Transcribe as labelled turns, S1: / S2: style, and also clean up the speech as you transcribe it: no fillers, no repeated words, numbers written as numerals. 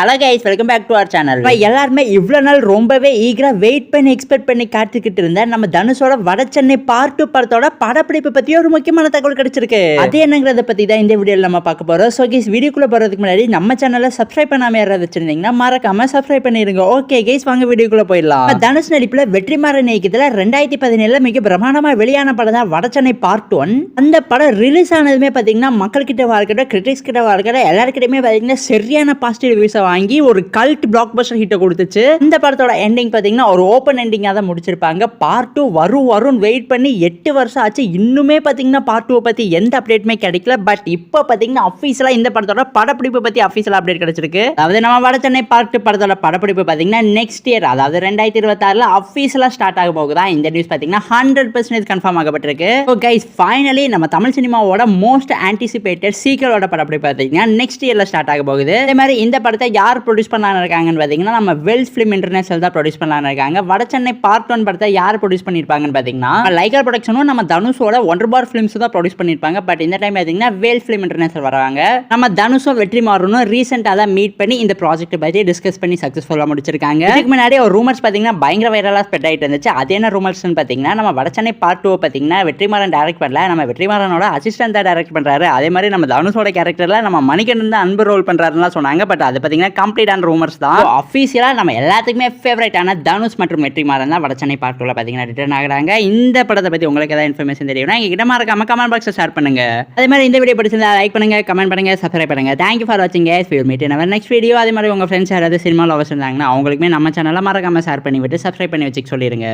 S1: Hello guys, welcome back to our channel. எல்லாருமே இவ்வளோ நாள் ரொம்பவே ஈகரா வெயிட் பண்ணி எக்ஸ்பெக்ட் பண்ணி காத்துக்கிட்டு இருந்த நம்ம தனுஷோட வடச்சென்னை பார்ட் 2 படத்தோட படப்பிடிப்பு பத்தி ஒரு முக்கியமான தகவல் கிடைச்சிருக்கு. அது என்னங்கிறத பத்தி தான் இந்த வீடியோல நம்ம பார்க்க போறோம். ஸோ கைஸ், வீடியோக்குள்ள போறதுக்கு முன்னாடி நம்ம சேனலை சப்ஸ்கிரைப் பண்ணாம யாராவது வச்சிருந்தீங்கன்னா மறக்காம சப்ஸ்கிரைப் பண்ணிருங்க. ஓகே கைஸ், வாங்க வீடியோக்குள்ள போயிடலாம். தனுஷ் நடிப்புல வெற்றிமாறன் இயக்கத்துல 2017 மிக பிரமாண்டமா வெளியான படம் தான் வடச்சென்னை பார்ட் 1. அந்த படம் ரிலீஸ் ஆனதுமே பாத்தீங்கன்னா மக்கள் கிட்ட வாழ்க்கை, கிரிட்டிக்ஸ் கிட்ட வாழ்க்கை, எல்லாருக்கிட்டயுமே பாத்தீங்கன்னா சரியான பாசிட்டிவ் ரிவ்யூஸ் வாங்கி ஒரு கல்ட் பிளாக் பஸ்டர் ஹிட் கொடுத்துச்சு. இந்த படத்தோட எண்டிங் பாத்தீங்கன்னா ஒரு ஓபன் எண்டிங்கா தான் முடிச்சிருப்பாங்க. பார்ட் 2 வரும் வெயிட் பண்ணி 8 வருஷம் ஆச்சு. இன்னுமே பாத்தீங்கன்னா பார்ட் 2 பத்தி எந்த அப்டேட்டுமே கிடைக்கல. பட் இப்போ பாத்தீங்கன்னா அஃபீஷியலா இந்த படத்தோட படப்பிடிப்பு பத்தி அஃபீஷியலா அப்டேட் கிடைச்சிருக்கு. அதாவது நம்ம வடச்சென்னை பார்ட் 2 படத்தோட படப்பிடிப்பு பாத்தீங்கன்னா நெக்ஸ்ட் இயர், அதாவது 2026 அஃபீஷியலா ஸ்டார்ட் ஆக போகுதா. இந்த நியூஸ் பாத்தீங்கன்னா 100% கன்ஃபார்ம் ஆகப்பட்டிருக்கு. ஸோ கைஸ், ஃபைனலி நம்ம தமிழ் சினிமாவோட மோஸ்ட் ஆன்டிசிபேட்டட் சீக்கிரோட படப்பிடிப்பு பாத்தீங்கன்னா நெக்ஸ்ட் இயர்ல ஸ்டார்ட் ஆக போகுது. அதே மாதிரி இந்த படத்தை யார் ப்ரொடியூஸ் பண்ணலான்னு இருக்காங்கன்னு பார்த்தீங்கன்னா நம்ம வெல்ஸ் ஃபிலிம் இன்டர்நேஷனல் தான் ப்ரொடியூஸ் பண்ணலான்னு இருக்காங்க. வடச்சென்னை பார்ட் 1 படத்தை யார் ப்ரொடியூஸ் பண்ணியிருப்பாங்கன்னு பார்த்தீங்கன்னா லைகா ப்ரொடக்ஷனும் நம்ம தனுஷோட ஒண்டர் பார் ஃபிலிம்ஸ் தான் ப்ரொடியூஸ் பண்ணியிருப்பாங்க. பட் இந்த டைம் பார்த்தீங்கன்னா வேல் ஃபிலிம் இன்டர்நேஷனல் வராங்க. நம்ம தனுஷும் வெற்றிமாறனும் ரீசெண்டாக தான் மீட் பண்ணி இந்த ப்ராஜெக்ட் பற்றி டிஸ்கஸ் பண்ணி சக்ஸஸ்ஃபுல்லாக முடிச்சிருக்காங்க. இதுக்கு முன்னாடி ஒரு ரூமர்ஸ் பார்த்தீங்கன்னா பயங்கர வைரலாக ஸ்ப்ரெட் ஆகிட்டு இருந்துச்சு. அது என்ன ரூமர்ஸ்னு பார்த்தீங்கன்னா நம்ம வடச்சென்னை பார்ட் 2 பார்த்தீங்கன்னா வெற்றிமாறன் டைரக்ட் பண்ணல, நம்ம வெற்றிமாறனோட அசிஸ்டன்ட் தான் டைரக்ட் பண்ணுறாரு. அதே மாதிரி நம்ம தனுஷோட கேரக்டரில் நம்ம மணிகண்டன் தான் அன்பு ரோல் பண்ணுறாருன்னு சொன்னாங்க. பட் அது பார்த்தீங்கன்னா கம்ப்ளீட்டான ரூமர்ஸ் தான். அஃபீஷியலா நம்ம எல்லாத்துக்குமே ஃபேவரட்டான தனுஷ் மற்றும் வெற்றிமாறன் தான் வடச்சென்னை பார்ட் 2 பார்த்தீங்கன்னா ரிட்டர்ன் ஆகுறாங்க. இந்த படத்தை பத்தி உங்களுக்கு ஏதாவது இன்ஃபர்மேஷன் தெரியும்னா எங்ககிட்ட மறக்காம கமெண்ட் பாக்ஸ்ல ஷேர் பண்ணுங்க. அதே மாதிரி இந்த வீடியோ பிடிச்சிருந்தா லைக் பண்ணுங்க, கமெண்ட் பண்ணுங்க, சப்ஸ்கிரைப் பண்ணுங்க. தேங்க்யூ ஃபார் வாட்சிங் guys. We will meet in our next video. அதே மாதிரி உங்க ஃப்ரெண்ட்ஸ் யாராவது சினிமா லவர்ஸ் இருந்தாங்கன்னா அவங்களுக்குமே நம்ம சேனலை மறக்காம ஷேர் பண்ணி விட்டு சப்ஸ்கிரைப் பண்ணி வச்சுக்க சொல்லிருங்க.